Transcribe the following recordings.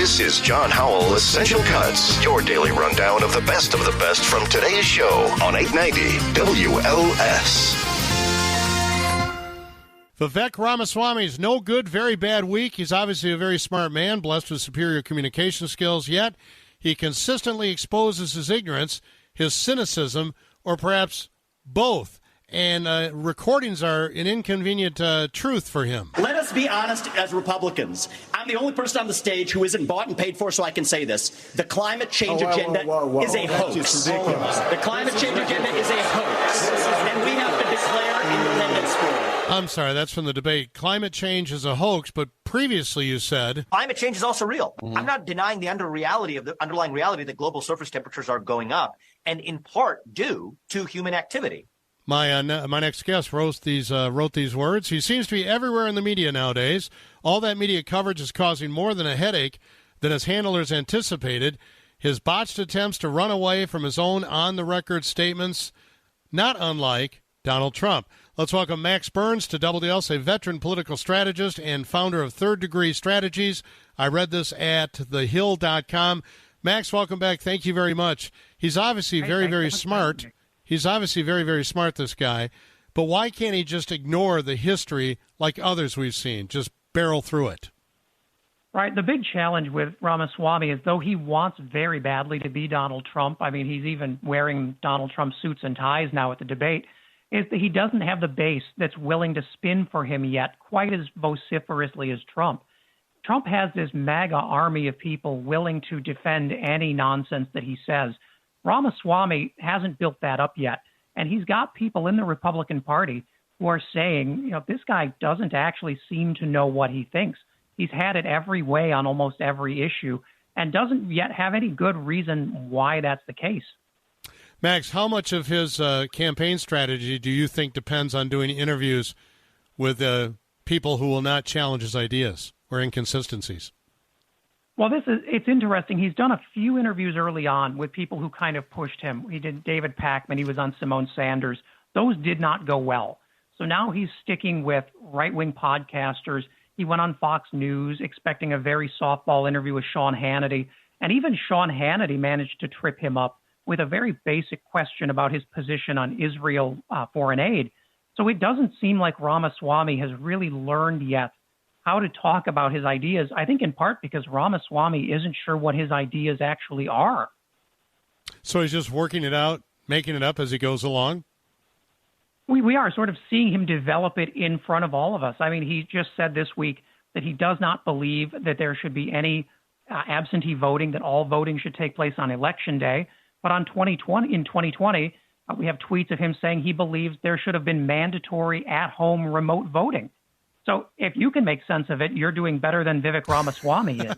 This is John Howell Essential Cuts, your daily rundown of the best from today's show on 890 WLS. Vivek Ramaswamy's no good, very bad week. He's obviously a very smart man, blessed with superior communication skills, yet he consistently exposes his ignorance, his cynicism, or perhaps both. And recordings are an inconvenient truth for him. Let us be honest as Republicans. I'm the only person on the stage who isn't bought and paid for, so I can say this. The climate change agenda is a hoax. The climate change agenda is a hoax. And we have to declare independence for it. I'm sorry, that's from the debate. Climate change is a hoax, but previously you said... Climate change is also real. I'm not denying the underlying reality that global surface temperatures are going up, and in part due to human activity. My next guest wrote these words. He seems to be everywhere in the media nowadays. All that media coverage is causing more than a headache than his handlers anticipated. His botched attempts to run away from his own on-the-record statements, not unlike Donald Trump. Let's welcome Max Burns to WLS, a veteran political strategist and founder of Third Degree Strategies. I read this at thehill.com. Max, welcome back. Thank you very much. He's obviously very smart. He's obviously very, very smart, this guy. But why can't he just ignore the history like others we've seen? Just barrel through it. Right. The big challenge with Ramaswamy is, though he wants very badly to be Donald Trump, I mean, he's even wearing Donald Trump suits and ties now at the debate, is that he doesn't have the base that's willing to spin for him yet quite as vociferously as Trump. Trump has this MAGA army of people willing to defend any nonsense that he says. Ramaswamy hasn't built that up yet, and he's got people in the Republican Party who are saying, this guy doesn't actually seem to know what he thinks. He's had it every way on almost every issue and doesn't yet have any good reason why that's the case. Max, how much of his campaign strategy do you think depends on doing interviews with people who will not challenge his ideas or inconsistencies? Well, it's interesting. He's done a few interviews early on with people who kind of pushed him. He did David Pakman. He was on Simone Sanders. Those did not go well. So now he's sticking with right-wing podcasters. He went on Fox News expecting a very softball interview with Sean Hannity. And even Sean Hannity managed to trip him up with a very basic question about his position on Israel foreign aid. So it doesn't seem like Ramaswamy has really learned yet how to talk about his ideas, I think in part because Ramaswamy isn't sure what his ideas actually are. So he's just working it out, making it up as he goes along? We are sort of seeing him develop it in front of all of us. I mean, he just said this week that he does not believe that there should be any absentee voting, that all voting should take place on Election Day. But in 2020, we have tweets of him saying he believes there should have been mandatory at-home remote voting. So if you can make sense of it, you're doing better than Vivek Ramaswamy is.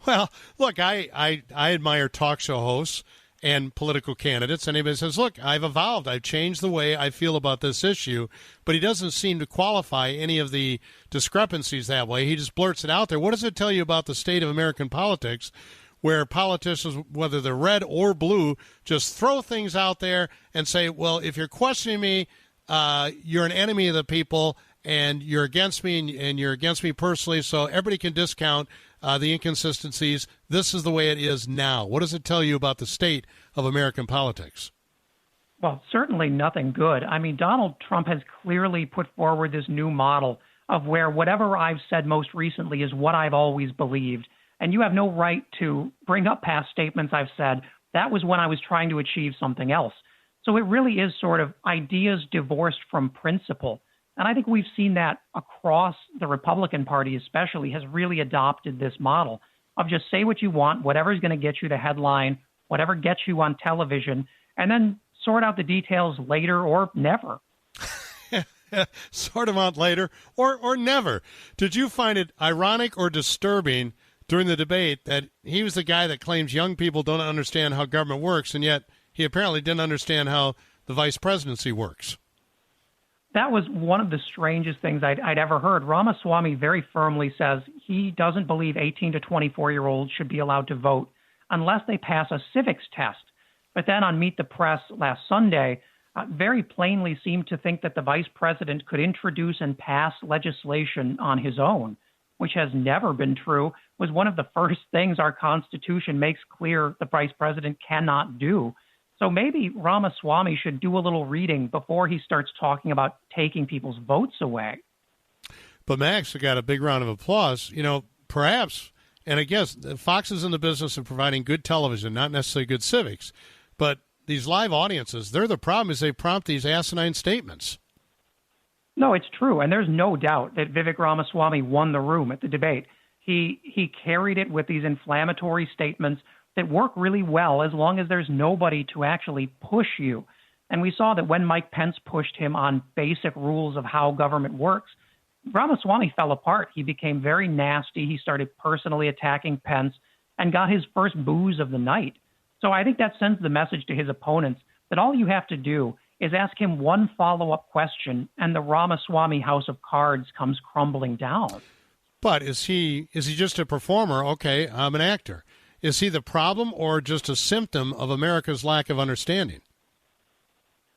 Well, look, I admire talk show hosts and political candidates. Anybody says, look, I've evolved. I've changed the way I feel about this issue. But he doesn't seem to qualify any of the discrepancies that way. He just blurts it out there. What does it tell you about the state of American politics where politicians, whether they're red or blue, just throw things out there and say, well, if you're questioning me, you're an enemy of the people, and you're against me, and you're against me personally, so everybody can discount the inconsistencies. This is the way it is now. What does it tell you about the state of American politics? Well, certainly nothing good. I mean, Donald Trump has clearly put forward this new model of where whatever I've said most recently is what I've always believed. And you have no right to bring up past statements I've said. That was when I was trying to achieve something else. So it really is sort of ideas divorced from principle. And I think we've seen that across the Republican Party especially has really adopted this model of just say what you want, whatever's going to get you the headline, whatever gets you on television, and then sort out the details later or never. Sort them out later or never. Did you find it ironic or disturbing during the debate that he was the guy that claims young people don't understand how government works, and yet he apparently didn't understand how the vice presidency works? That was one of the strangest things I'd ever heard. Ramaswamy very firmly says he doesn't believe 18 to 24-year-olds should be allowed to vote unless they pass a civics test. But then on Meet the Press last Sunday, very plainly seemed to think that the vice president could introduce and pass legislation on his own, which has never been true. was one of the first things our Constitution makes clear the vice president cannot do. So maybe Ramaswamy should do a little reading before he starts talking about taking people's votes away. But Max got a big round of applause. Perhaps, and I guess Fox is in the business of providing good television, not necessarily good civics. But these live audiences, the problem is they prompt these asinine statements. No, it's true. And there's no doubt that Vivek Ramaswamy won the room at the debate. He carried it with these inflammatory statements that work really well as long as there's nobody to actually push you. And we saw that when Mike Pence pushed him on basic rules of how government works, Ramaswamy fell apart. He became very nasty. He started personally attacking Pence and got his first booze of the night. So I think that sends the message to his opponents that all you have to do is ask him one follow-up question, and the Ramaswamy house of cards comes crumbling down. But is he just a performer? Okay, I'm an actor. Is he the problem or just a symptom of America's lack of understanding?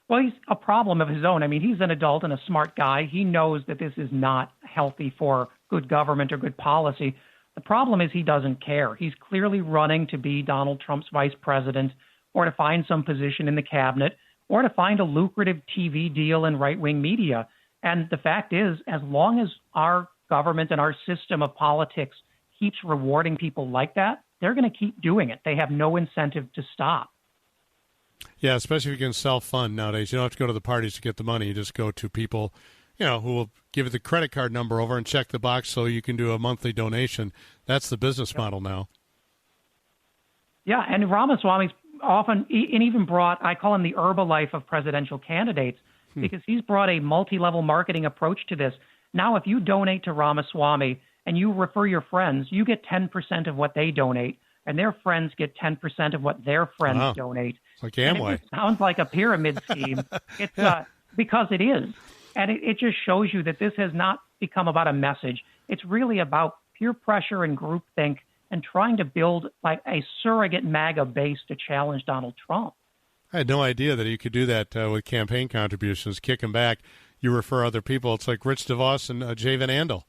Well, he's a problem of his own. I mean, he's an adult and a smart guy. He knows that this is not healthy for good government or good policy. The problem is he doesn't care. He's clearly running to be Donald Trump's vice president or to find some position in the cabinet or to find a lucrative TV deal in right-wing media. And the fact is, as long as our government and our system of politics keeps rewarding people like that, they're going to keep doing it. They have no incentive to stop. Yeah, especially if you can self-fund nowadays. You don't have to go to the parties to get the money. You just go to people, who will give you the credit card number over and check the box so you can do a monthly donation. That's the business model now. Yeah, and Ramaswamy's often, and even brought, I call him the Herbalife of presidential candidates, because he's brought a multi-level marketing approach to this. Now, if you donate to Ramaswamy and you refer your friends, you get 10% of what they donate, and their friends get 10% of what their friends donate. It's like Amway. It sounds like a pyramid scheme. It's because it is. And it just shows you that this has not become about a message. It's really about peer pressure and groupthink and trying to build like a surrogate MAGA base to challenge Donald Trump. I had no idea that you could do that with campaign contributions. Kick them back. You refer other people. It's like Rich DeVos and Jay Van Andel.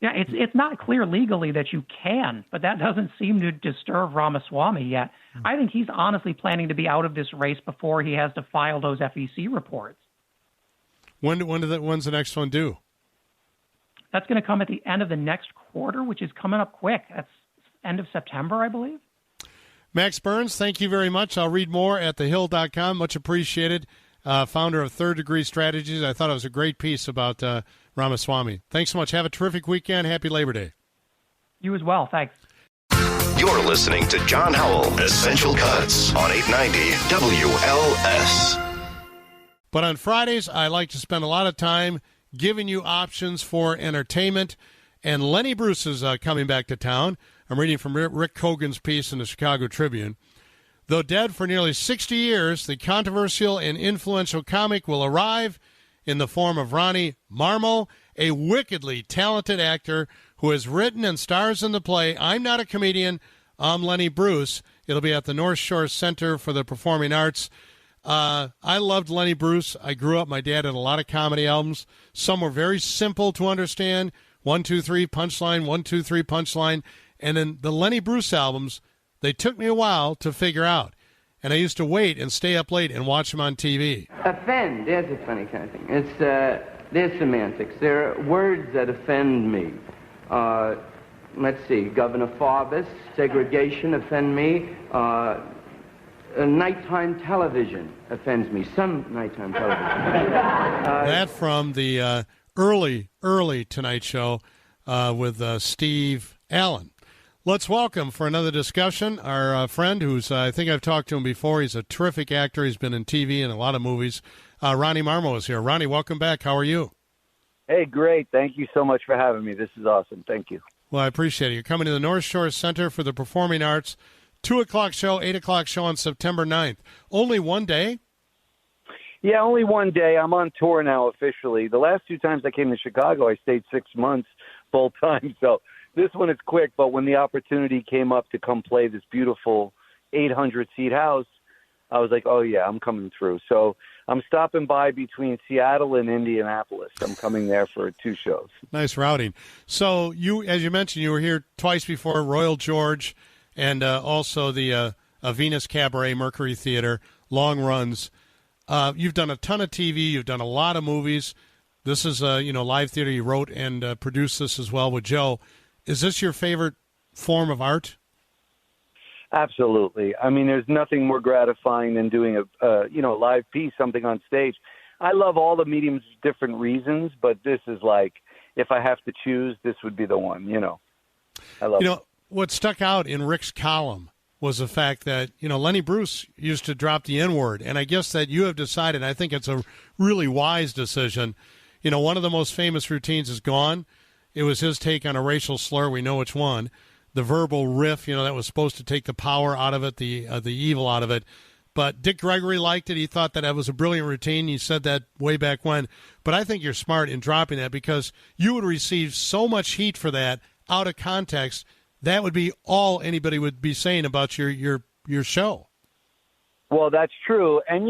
Yeah, it's not clear legally that you can, but that doesn't seem to disturb Ramaswamy yet. I think he's honestly planning to be out of this race before he has to file those FEC reports. When's the next one due? That's going to come at the end of the next quarter, which is coming up quick. That's end of September, I believe. Max Burns, thank you very much. I'll read more at thehill.com. Much appreciated. Founder of Third Degree Strategies. I thought it was a great piece about Ramaswamy. Thanks so much. Have a terrific weekend. Happy Labor Day. You as well. Thanks. You're listening to John Howell, Essential Cuts on 890 WLS. But on Fridays, I like to spend a lot of time giving you options for entertainment. And Lenny Bruce is coming back to town. I'm reading from Rick Cogan's piece in the Chicago Tribune. Though dead for nearly 60 years, the controversial and influential comic will arrive in the form of Ronnie Marmo, a wickedly talented actor who has written and stars in the play I'm Not a Comedian, I'm Lenny Bruce. It'll be at the North Shore Center for the Performing Arts. I loved Lenny Bruce. I grew up, my dad had a lot of comedy albums. Some were very simple to understand. 1, 2, 3, punchline, 1, 2, 3, punchline. And then the Lenny Bruce albums, they took me a while to figure out. And I used to wait and stay up late and watch them on TV. Offend, there's a funny kind of thing. There's semantics. There are words that offend me. Let's see, Governor Farbus, segregation offend me. Nighttime television offends me. Some nighttime television. That from the early Tonight Show with Steve Allen. Let's welcome for another discussion our friend who's, I think I've talked to him before. He's a terrific actor. He's been in TV and a lot of movies. Ronnie Marmo is here. Ronnie, welcome back. How are you? Hey, great. Thank you so much for having me. This is awesome. Thank you. Well, I appreciate it. You're coming to the North Shore Center for the Performing Arts. 2 o'clock show, 8 o'clock show on September 9th. Only one day? Yeah, only one day. I'm on tour now officially. The last 2 times I came to Chicago, I stayed 6 months full time. So this one is quick, but when the opportunity came up to come play this beautiful 800-seat house, I was like, oh, yeah, I'm coming through. So I'm stopping by between Seattle and Indianapolis. I'm coming there for 2 shows. Nice routing. So you, as you mentioned, you were here twice before, Royal George and also the Venus Cabaret, Mercury Theater, long runs. You've done a ton of TV. You've done a lot of movies. This is, live theater. You wrote and produced this as well with Joe. Is this your favorite form of art? Absolutely. I mean, there's nothing more gratifying than doing a live piece, something on stage. I love all the mediums for different reasons, but this is like, if I have to choose, this would be the one, I love it. What stuck out in Rick's column was the fact that, Lenny Bruce used to drop the N-word, and I guess that you have decided, I think it's a really wise decision. One of the most famous routines is gone. It was his take on a racial slur. We know which one. The verbal riff, that was supposed to take the power out of it, the evil out of it. But Dick Gregory liked it. He thought that was a brilliant routine. He said that way back when. But I think you're smart in dropping that because you would receive so much heat for that out of context. That would be all anybody would be saying about your show. Well, that's true. And,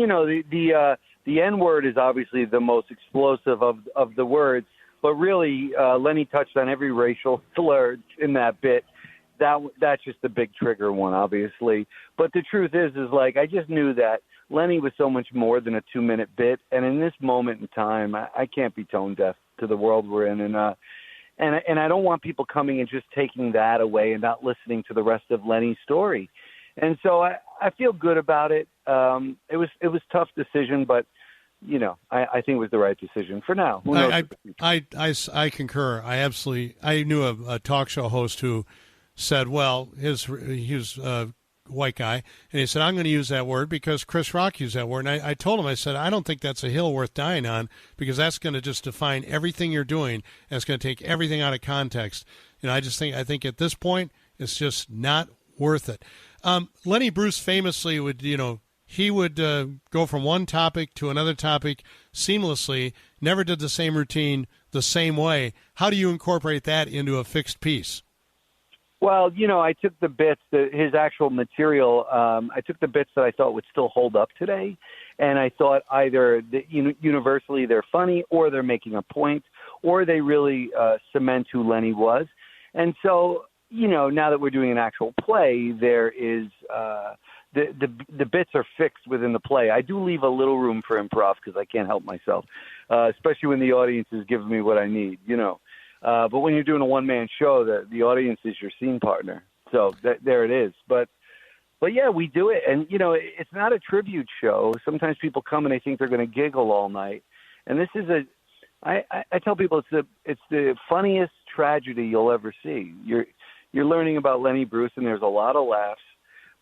the N-word is obviously the most explosive of the words. But really, Lenny touched on every racial slur in that bit. That's just the big trigger one, obviously. But the truth is like, I just knew that Lenny was so much more than a 2-minute bit. And in this moment in time, I can't be tone deaf to the world we're in. And I don't want people coming and just taking that away and not listening to the rest of Lenny's story. And so I feel good about it. It was a tough decision, but I think it was the right decision for now. Who knows? I concur. I knew a talk show host who said, well, he was a white guy, and he said, I'm going to use that word because Chris Rock used that word. And I told him, I said, I don't think that's a hill worth dying on because that's going to just define everything you're doing. And it's going to take everything out of context. I think at this point, it's just not worth it. Lenny Bruce famously would, he would go from one topic to another topic seamlessly, never did the same routine the same way. How do you incorporate that into a fixed piece? Well, I took the bits, his actual material, I took the bits that I thought would still hold up today, and I thought either universally they're funny or they're making a point or they really cement who Lenny was. And so, now that we're doing an actual play, there is the bits are fixed within the play. I do leave a little room for improv because I can't help myself, especially when the audience is giving me what I need, But when you're doing a one-man show, the audience is your scene partner. So there it is. But yeah, we do it. And, it's not a tribute show. Sometimes people come and they think they're going to giggle all night. And this is I tell people it's the funniest tragedy you'll ever see. You're learning about Lenny Bruce, and there's a lot of laughs,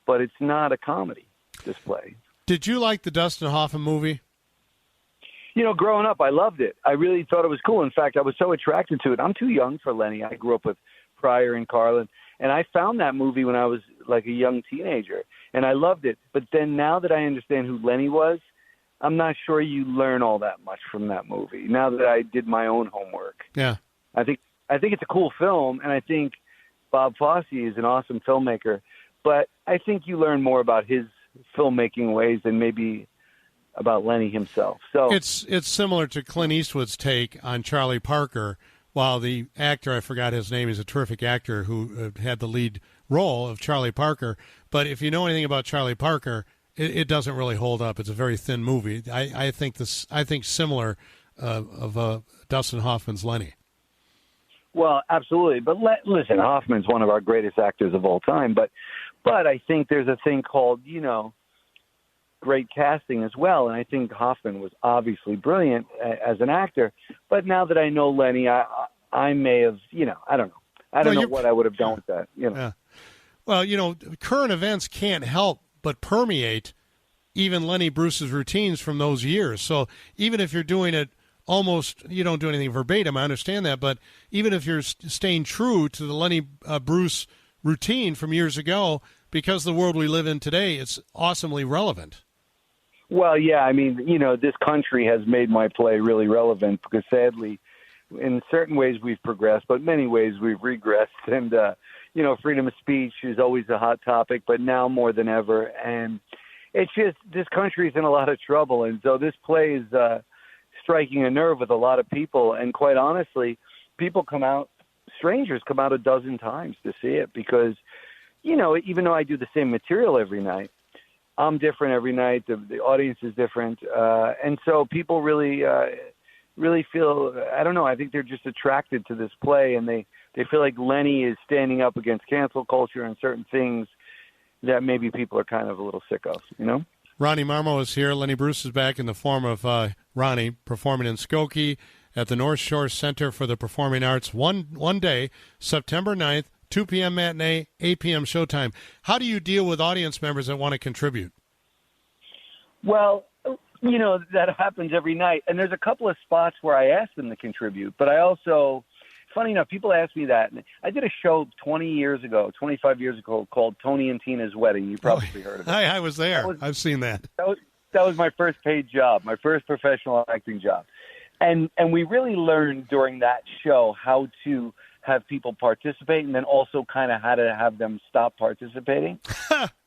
but it's not a comedy, this play. Did you like the Dustin Hoffman movie? Growing up, I loved it. I really thought it was cool. In fact, I was so attracted to it. I'm too young for Lenny. I grew up with Pryor and Carlin, and I found that movie when I was like a young teenager, and I loved it. But then now that I understand who Lenny was, I'm not sure you learn all that much from that movie. Now that I did my own homework, yeah, I think it's a cool film, and I think Bob Fosse is an awesome filmmaker. But I think you learn more about his filmmaking ways than maybe about Lenny himself. So it's similar to Clint Eastwood's take on Charlie Parker. While the actor, I forgot his name, is a terrific actor who had the lead role of Charlie Parker. But if you know anything about Charlie Parker, it doesn't really hold up. It's a very thin movie. I think similar of Dustin Hoffman's Lenny. Well, absolutely. But listen, Hoffman's one of our greatest actors of all time. But I think there's a thing called, great casting as well. And I think Hoffman was obviously brilliant as an actor. But now that I know Lenny, I may have, I don't know. I don't know what I would have done with that. Yeah. Well, current events can't help but permeate even Lenny Bruce's routines from those years. So even if you're doing it almost, you don't do anything verbatim, I understand that. But even if you're staying true to the Lenny Bruce routine from years ago, because the world we live in today, it's awesomely relevant. Well, yeah, I mean, this country has made my play really relevant because sadly, in certain ways we've progressed, but many ways we've regressed. And, freedom of speech is always a hot topic, but now more than ever. And it's just this country's in a lot of trouble, and so this play is striking a nerve with a lot of people. And quite honestly, strangers come out a dozen times to see it because, even though I do the same material every night, I'm different every night. The audience is different, and so people really feel. I don't know. I think they're just attracted to this play, and they feel like Lenny is standing up against cancel culture and certain things that maybe people are kind of a little sick of, Ronnie Marmo is here. Lenny Bruce is back in the form of Ronnie, performing in Skokie at the North Shore Center for the Performing Arts one day, September 9th, 2 p.m. matinee, 8 p.m. showtime. How do you deal with audience members that want to contribute? Well, that happens every night. And there's a couple of spots where I ask them to contribute, but I also... Funny enough, people ask me that. I did a show 25 years ago called Tony and Tina's Wedding. You probably heard of it. I was there. I've seen that. That was my first paid job, my first professional acting job. And we really learned during that show how to have people participate and then also kind of how to have them stop participating.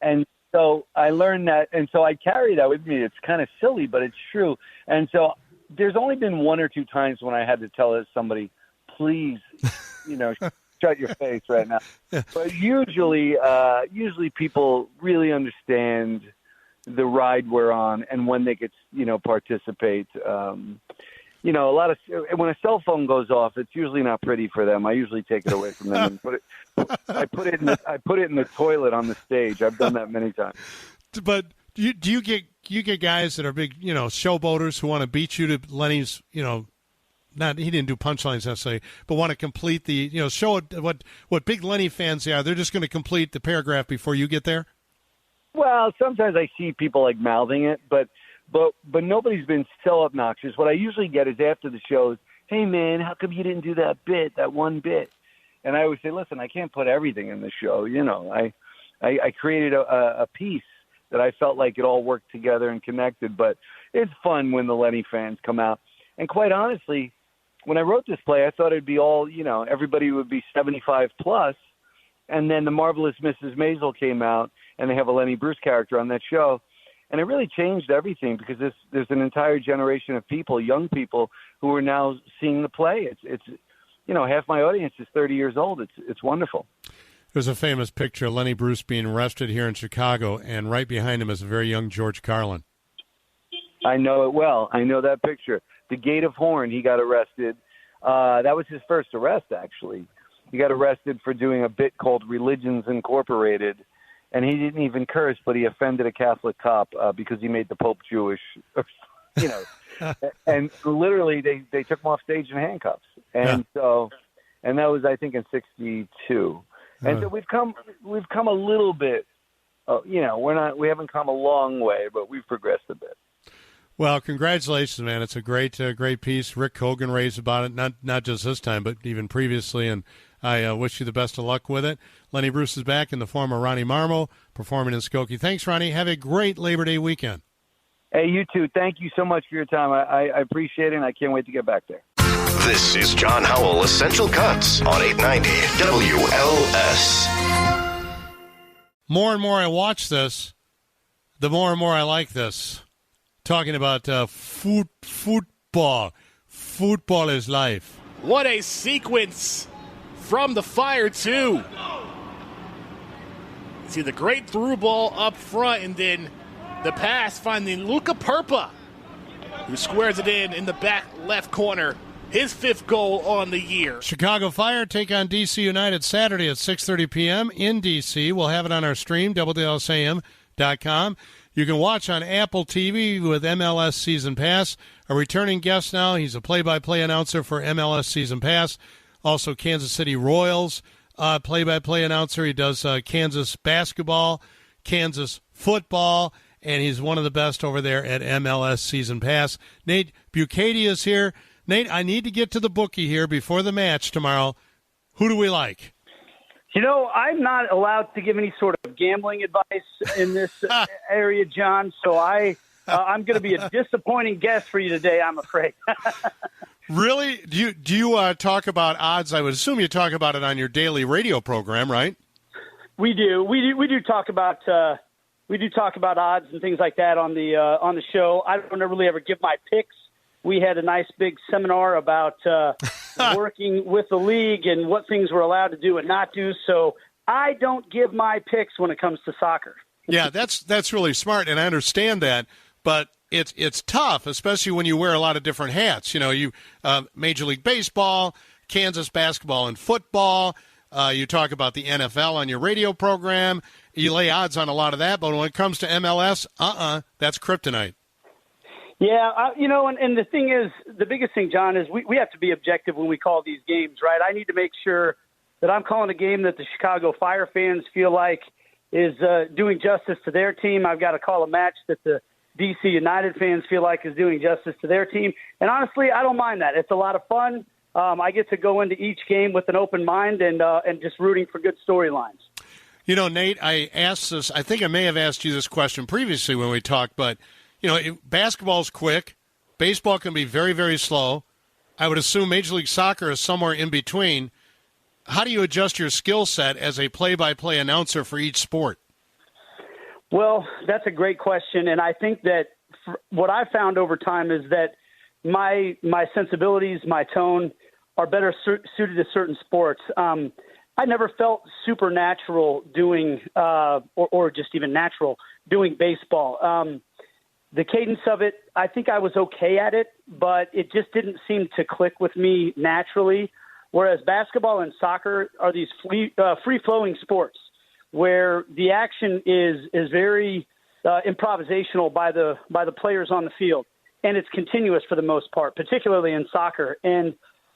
And so I learned that, and so I carry that with me. It's kind of silly, but it's true. And so there's only been one or two times when I had to tell somebody, please, shut your face right now. But usually people really understand the ride we're on and when they could, participate. A lot of when a cell phone goes off, it's usually not pretty for them. I usually take it away from them and I put it in the toilet on the stage. I've done that many times. But do you get guys that are big, showboaters who want to beat you to Lenny's, he didn't do punchlines necessarily, but want to complete the, show what big Lenny fans they are. They're just going to complete the paragraph before you get there? Well, sometimes I see people like mouthing it, but nobody's been so obnoxious. What I usually get is after the shows, hey, man, how come you didn't do that one bit? And I always say, listen, I can't put everything in the show. I created a piece that I felt like it all worked together and connected, but it's fun when the Lenny fans come out. And quite honestly, when I wrote this play, I thought it'd be all, everybody would be 75 plus. And then The Marvelous Mrs. Maisel came out, and they have a Lenny Bruce character on that show. And it really changed everything because there's an entire generation of people, young people, who are now seeing the play. It's half my audience is 30 years old. It's wonderful. There's a famous picture of Lenny Bruce being arrested here in Chicago, and right behind him is a very young George Carlin. I know it well. I know that picture. The Gate of Horn, he got arrested. That was his first arrest, actually. He got arrested for doing a bit called Religions Incorporated, and he didn't even curse, but he offended a Catholic cop because he made the Pope Jewish. And literally they took him off stage in handcuffs. And and that was, I think, in 1962. And so we've come a little bit. We haven't come a long way, but we've progressed a bit. Well, congratulations, man. It's a great piece. Rick Hogan raised about it, not just this time, but even previously, and I wish you the best of luck with it. Lenny Bruce is back in the form of Ronnie Marmo, performing in Skokie. Thanks, Ronnie. Have a great Labor Day weekend. Hey, you too. Thank you so much for your time. I appreciate it, and I can't wait to get back there. This is John Howell, Essential Cuts on 890 WLS. More and more I watch this, the more and more I like this. Talking about football. Football is life. What a sequence from the Fire, too. See the great through ball up front, and then the pass finding Luca Perpa, who squares it in the back left corner. His 5th goal on the year. Chicago Fire take on D.C. United Saturday at 6:30 p.m. in D.C. We'll have it on our stream, WLSAM.com. You can watch on Apple TV with MLS Season Pass. A returning guest now. He's a play-by-play announcer for MLS Season Pass. Also Kansas City Royals play-by-play announcer. He does Kansas basketball, Kansas football, and he's one of the best over there at MLS Season Pass. Nate Bukaty is here. Nate, I need to get to the bookie here before the match tomorrow. Who do we like? I'm not allowed to give any sort of gambling advice in this area, John, so I'm going to be a disappointing guest for you today, I'm afraid. Really? Do you talk about odds? I would assume you talk about it on your daily radio program, right? We do. We do talk about we do talk about odds and things like that on the show. I don't really ever give my picks. We had a nice big seminar about working with the league and what things we're allowed to do and not do. So I don't give my picks when it comes to soccer. Yeah, that's really smart, and I understand that. But it's tough, especially when you wear a lot of different hats. You know, you Major League Baseball, Kansas basketball and football. You talk about the NFL on your radio program. You lay odds on a lot of that. But when it comes to MLS, that's kryptonite. Yeah, and the thing is, the biggest thing, John, is we have to be objective when we call these games, right? I need to make sure that I'm calling a game that the Chicago Fire fans feel like is doing justice to their team. I've got to call a match that the DC United fans feel like is doing justice to their team. And honestly, I don't mind that. It's a lot of fun. I get to go into each game with an open mind and just rooting for good storylines. You know, Nate, I asked this. I think I may have asked you this question previously when we talked, but basketball's quick. Baseball can be very, very slow. I would assume Major League Soccer is somewhere in between. How do you adjust your skill set as a play-by-play announcer for each sport? Well, that's a great question, and I think that what I found over time is that my sensibilities, my tone, are better suited to certain sports. I never felt supernatural doing, or just even natural, doing baseball. The cadence of it, I think I was okay at it, but it just didn't seem to click with me naturally. Whereas basketball and soccer are these free-flowing sports where the action is very improvisational by the players on the field, and it's continuous for the most part, particularly in soccer. And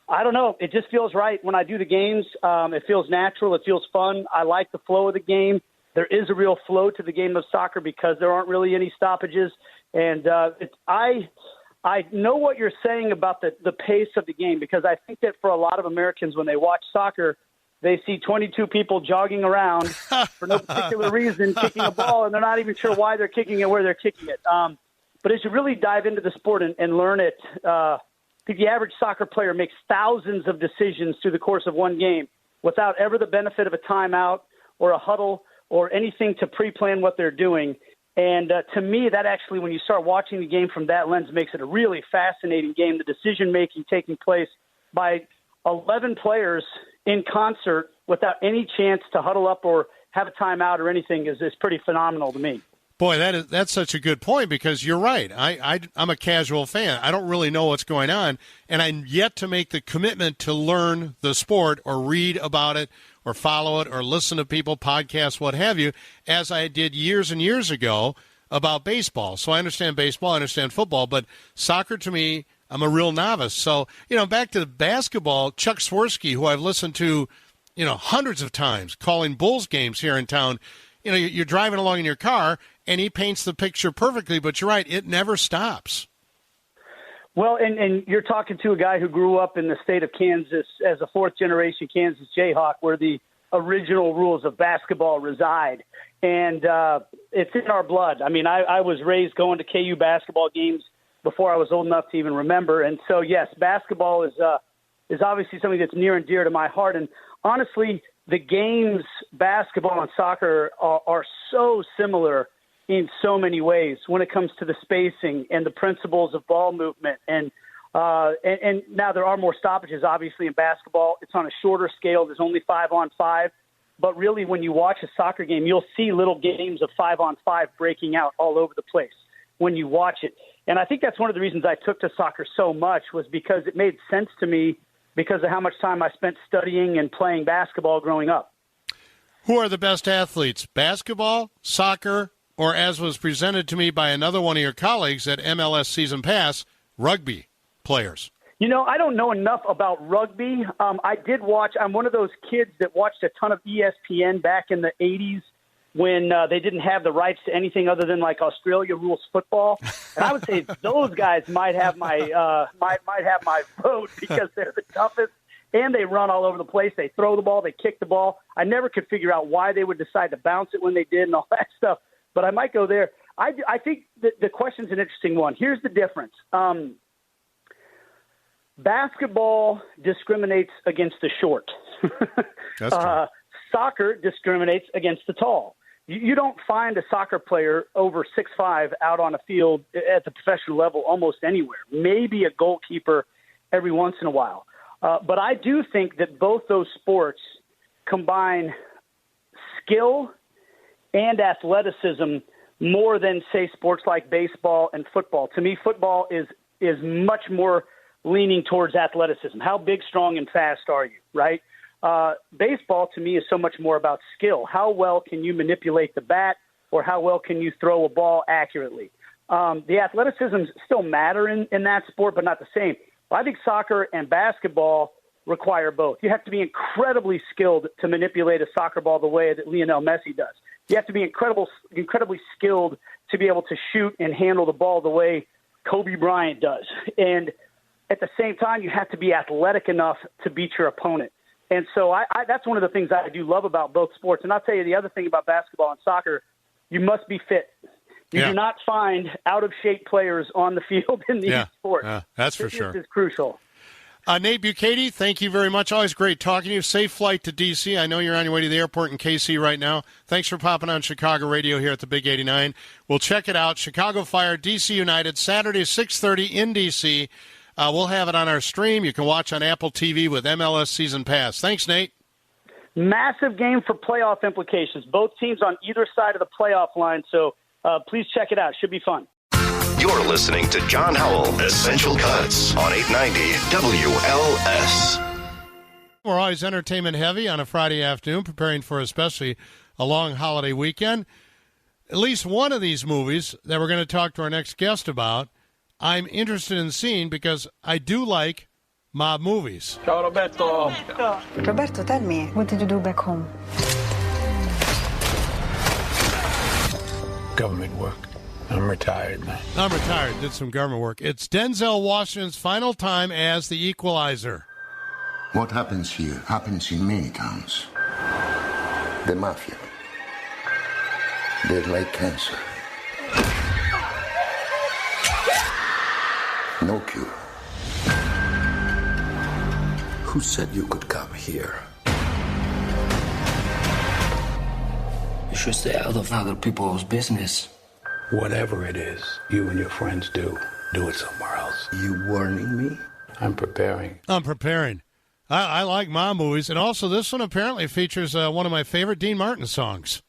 I don't know, it just feels right when I do the games. It feels natural. It feels fun. I like the flow of the game. There is a real flow to the game of soccer because there aren't really any stoppages. And I know what you're saying about the pace of the game, because I think that for a lot of Americans, when they watch soccer, they see 22 people jogging around for no particular reason, kicking a ball, and they're not even sure why they're kicking it, where they're kicking it. But as you really dive into the sport and learn it, the average soccer player makes thousands of decisions through the course of one game without ever the benefit of a timeout or a huddle or anything to pre-plan what they're doing. And to me, that actually, when you start watching the game from that lens, makes it a really fascinating game. The decision-making taking place by 11 players in concert without any chance to huddle up or have a timeout or anything is pretty phenomenal to me. Boy, that's such a good point, because you're right. I'm a casual fan. I don't really know what's going on, and I'm yet to make the commitment to learn the sport or read about it or follow it or listen to people, podcasts, what have you, as I did years and years ago about baseball. So I understand baseball, I understand football, but soccer, to me, I'm a real novice. So, back to the basketball, Chuck Swirsky, who I've listened to, hundreds of times, calling Bulls games here in town. You're driving along in your car, and he paints the picture perfectly, but you're right, it never stops. Well, and you're talking to a guy who grew up in the state of Kansas as a fourth-generation Kansas Jayhawk, where the original rules of basketball reside. And it's in our blood. I mean, I was raised going to KU basketball games before I was old enough to even remember. And so, yes, basketball is obviously something that's near and dear to my heart. And honestly, the games, basketball and soccer, are so similar in so many ways when it comes to the spacing and the principles of ball movement. And now there are more stoppages, obviously, in basketball. It's on a shorter scale. There's only 5-on-5. But really, when you watch a soccer game, you'll see little games of 5-on-5 breaking out all over the place when you watch it. And I think that's one of the reasons I took to soccer so much, was because it made sense to me because of how much time I spent studying and playing basketball growing up. Who are the best athletes, basketball, soccer, or, as was presented to me by another one of your colleagues at MLS Season Pass, rugby players? I don't know enough about rugby. I did watch. I'm one of those kids that watched a ton of ESPN back in the 80s when they didn't have the rights to anything other than like Australia rules football. And I would say those guys might have my might have my vote, because they're the toughest and they run all over the place. They throw the ball, they kick the ball. I never could figure out why they would decide to bounce it when they did and all that stuff. But I might go there. I think the question's an interesting one. Here's the difference. Basketball discriminates against the short. That's true. Soccer discriminates against the tall. You don't find a soccer player over 6'5" out on a field at the professional level almost anywhere. Maybe a goalkeeper every once in a while. But I do think that both those sports combine skill and athleticism more than, say, sports like baseball and football. To me, football is much more leaning towards athleticism. How big, strong, and fast are you, right? Baseball, to me, is so much more about skill. How well can you manipulate the bat, or how well can you throw a ball accurately? The athleticism still matter in that sport, but not the same. I think soccer and basketball require both. You have to be incredibly skilled to manipulate a soccer ball the way that Lionel Messi does. You have to be incredibly skilled to be able to shoot and handle the ball the way Kobe Bryant does. And at the same time, you have to be athletic enough to beat your opponent. And so that's one of the things I do love about both sports. And I'll tell you the other thing about basketball and soccer, you must be fit. You do not find out-of-shape players on the field in these sports. Yeah, that's for sure. This is crucial. Nate Bukaty, thank you very much. Always great talking to you. Safe flight to D.C. I know you're on your way to the airport in KC right now. Thanks for popping on Chicago Radio here at the Big 89. We'll check it out. Chicago Fire, D.C. United, Saturday, 6:30 in D.C. We'll have it on our stream. You can watch on Apple TV with MLS Season Pass. Thanks, Nate. Massive game for playoff implications. Both teams on either side of the playoff line, so please check it out. Should be fun. You're listening to John Howell, Essential Cuts on 890 WLS. We're always entertainment heavy on a Friday afternoon, preparing for especially a long holiday weekend. At least one of these movies that we're going to talk to our next guest about, I'm interested in seeing because I do like mob movies. Ciao, Roberto. Roberto, tell me, what did you do back home? Government work. I'm retired now. I'm retired. Did some government work. It's Denzel Washington's final time as the Equalizer. What happens here happens in many towns. The mafia. They're like cancer. No cure. Who said you could come here? You should stay out of other people's business. Whatever it is you and your friends do it somewhere else. You warning me? I'm preparing. I like mob movies, and also this one apparently features one of my favorite Dean Martin songs.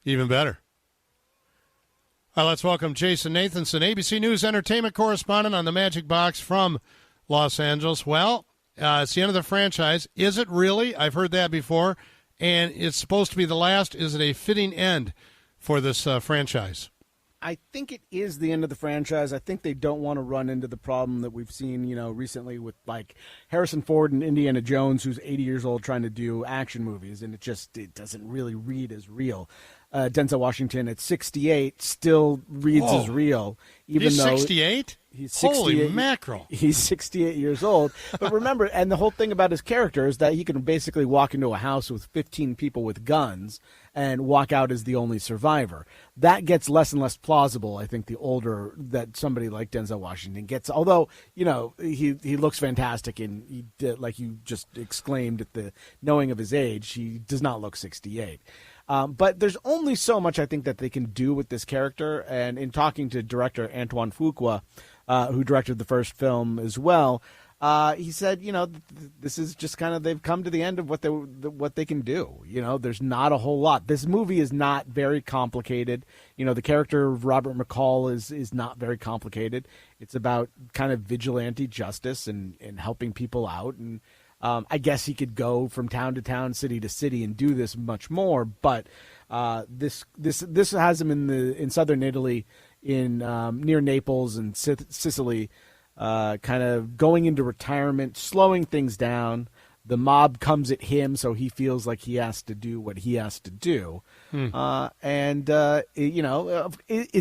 Even better. All right, let's welcome Jason Nathanson, ABC News entertainment correspondent on the Magic Box from Los Angeles. Well, it's the end of the franchise. Is it really? I've heard that before. And it's supposed to be the last. Is it a fitting end for this franchise? I think it is the end of the franchise. I think they don't want to run into the problem that we've seen, recently with like Harrison Ford and Indiana Jones, who's 80 years old trying to do action movies, and it doesn't really read as real. Denzel Washington at 68 still reads as real, even he's though 68. He's 68. Holy mackerel! He's 68 years old. But remember, and the whole thing about his character is that he can basically walk into a house with 15 people with guns and walk out as the only survivor. That gets less and less plausible, I think, the older that somebody like Denzel Washington gets. Although, he looks fantastic, and he did, like you just exclaimed at the knowing of his age, he does not look 68. But there's only so much, I think, that they can do with this character. And in talking to director Antoine Fuqua, who directed the first film as well, he said, this is just kind of, they've come to the end of what they can do. There's not a whole lot. This movie is not very complicated. The character of Robert McCall is not very complicated. It's about kind of vigilante justice and helping people out. And I guess he could go from town to town, city to city, and do this much more. But this has him in southern Italy, in near Naples and Sicily, kind of going into retirement, slowing things down. The mob comes at him, so he feels like he has to do what he has to do. Is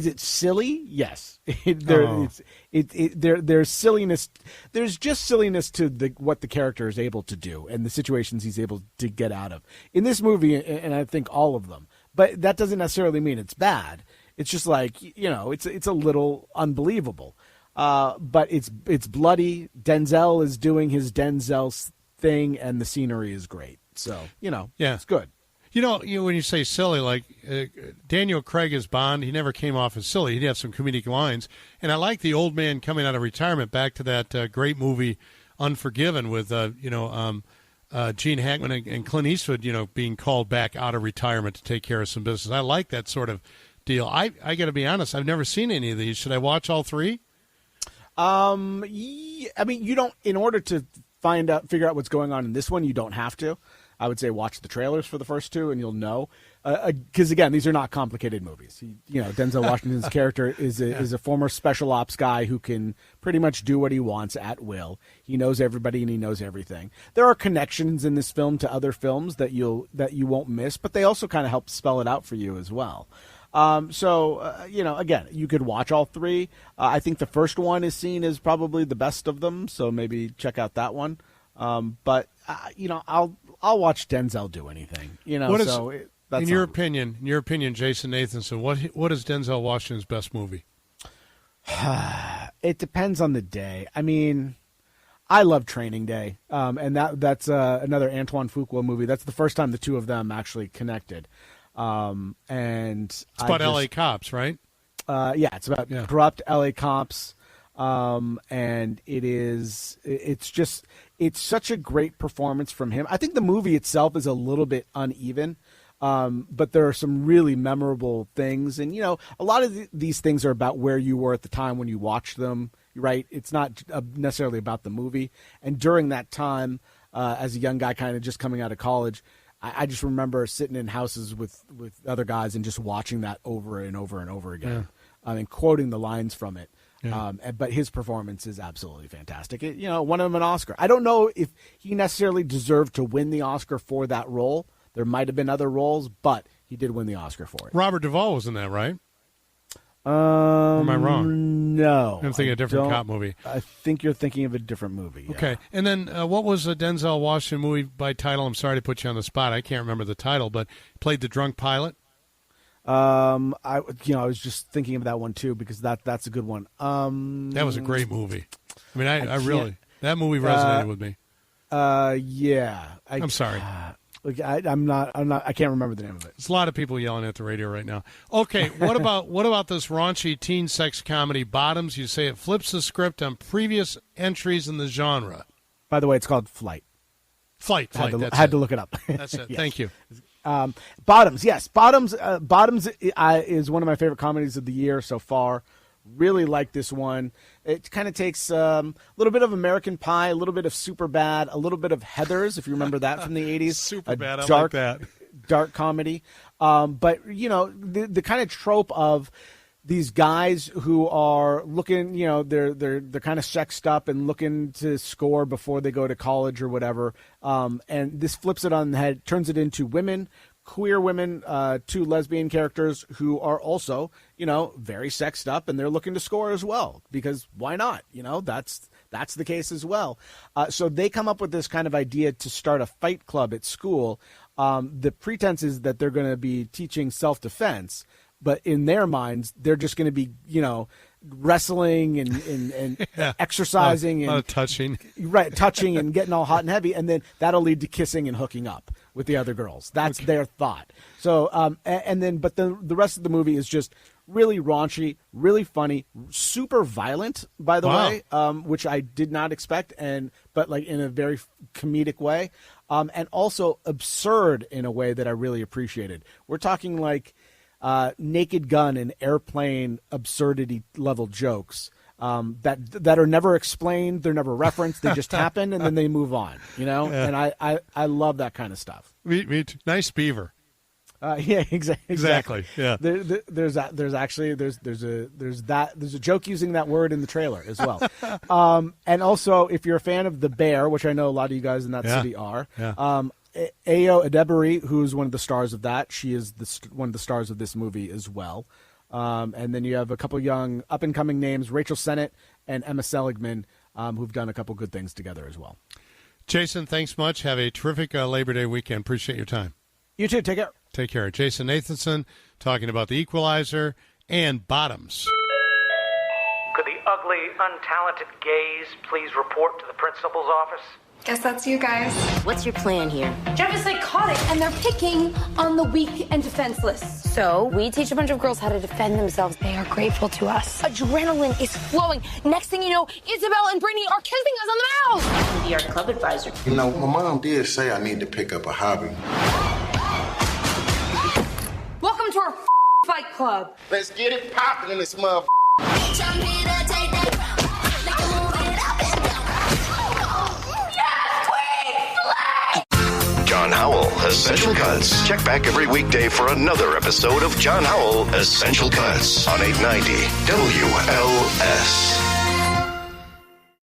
it silly? Yes. There's silliness. There's just silliness to what the character is able to do and the situations he's able to get out of in this movie, and I think all of them. But that doesn't necessarily mean it's bad. It's just like, it's a little unbelievable. But it's bloody. Denzel is doing his Denzel thing, and the scenery is great. So, it's good. When you say silly, like Daniel Craig as Bond, he never came off as silly. He'd have some comedic lines. And I like the old man coming out of retirement back to that great movie Unforgiven with, Gene Hackman and Clint Eastwood, being called back out of retirement to take care of some business. I like that sort of deal. I got to be honest, I've never seen any of these. Should I watch all three? I mean, you don't, in order to figure out what's going on in this one, you don't have to. I would say watch the trailers for the first two, and you'll know. Because again, these are not complicated movies. Denzel Washington's character is a former special ops guy who can pretty much do what he wants at will. He knows everybody and he knows everything. There are connections in this film to other films that you won't miss, but they also kind of help spell it out for you as well. Again, you could watch all three. I think the first one is seen as probably the best of them, so maybe check out that one. But I'll watch Denzel do anything. In your opinion, Jason Nathanson, what is Denzel Washington's best movie? It depends on the day. I mean, I love Training Day, and that's another Antoine Fuqua movie. That's the first time the two of them actually connected. And it's about L.A. cops, right? It's about corrupt L.A. cops. And it's such a great performance from him. I think the movie itself is a little bit uneven, but there are some really memorable things. And, a lot of these things are about where you were at the time when you watched them, right? It's not necessarily about the movie. And during that time, as a young guy kind of just coming out of college, I just remember sitting in houses with other guys and just watching that over and over and over again, and quoting the lines from it. Yeah. But his performance is absolutely fantastic. It won him an Oscar. I don't know if he necessarily deserved to win the Oscar for that role. There might have been other roles, but he did win the Oscar for it. Robert Duvall was in that, right? Or am I wrong? No. I'm thinking a different cop movie. I think you're thinking of a different movie. Yeah. Okay. And then what was a Denzel Washington movie by title? I'm sorry to put you on the spot. I can't remember the title, but he played the drunk pilot. I was just thinking of that one too because that's a good one. That was a great movie. I mean, I really that movie resonated with me. Yeah. I'm sorry. I can't remember the name of it. There's a lot of people yelling at the radio right now. Okay, what about this raunchy teen sex comedy Bottoms? You say it flips the script on previous entries in the genre. By the way, it's called Flight. Flight. I had to look it up. That's it. Yes. Thank you. Bottoms, yes. Bottoms is one of my favorite comedies of the year so far. Really like this one. It kind of takes a little bit of American Pie, a little bit of Superbad, a little bit of Heathers, if you remember that from the 80s. Superbad, I like that. Dark comedy. But, the kind of trope of these guys who are looking, they're kind of sexed up and looking to score before they go to college or whatever. And this flips it on the head, turns it into women, queer women, two lesbian characters who are also, very sexed up and they're looking to score as well because why not? That's the case as well. So they come up with this kind of idea to start a fight club at school. The pretense is that they're going to be teaching self-defense. But in their minds, they're just going to be, wrestling and exercising and touching, right? Touching and getting all hot and heavy, and then that'll lead to kissing and hooking up with the other girls. That's their thought. So, but the rest of the movie is just really raunchy, really funny, super violent, by the way, which I did not expect, but like in a very comedic way, and also absurd in a way that I really appreciated. We're talking like. Naked Gun and Airplane absurdity level jokes that are never explained, they're never referenced, they just happen and then they move on, Yeah. And I love that kind of stuff. Me too. Nice beaver. Yeah, exactly. Yeah. There's a joke using that word in the trailer as well. And also, if you're a fan of The Bear, which I know a lot of you guys in that city are, Ayo Edebiri, who's one of the stars of that, she is one of the stars of this movie as well. And then you have a couple young up-and-coming names, Rachel Sennett and Emma Seligman, who've done a couple good things together as well. Jason, thanks much. Have a terrific Labor Day weekend. Appreciate your time. You too. Take care. Take care. Jason Nathanson talking about The Equalizer and Bottoms. Could the ugly, untalented gays please report to the principal's office? Guess that's you guys. What's your plan here? Jeff is psychotic, and they're picking on the weak and defenseless. So, we teach a bunch of girls how to defend themselves. They are grateful to us. Adrenaline is flowing. Next thing you know, Isabel and Brittany are kissing us on the mouth. I'm be our club advisor. You know, my mom did say I need to pick up a hobby. Welcome to our fight club. Let's get it popping in this mother. John Howell, Essential Cuts. Check back every weekday for another episode of John Howell, Essential Cuts on 890 WLS.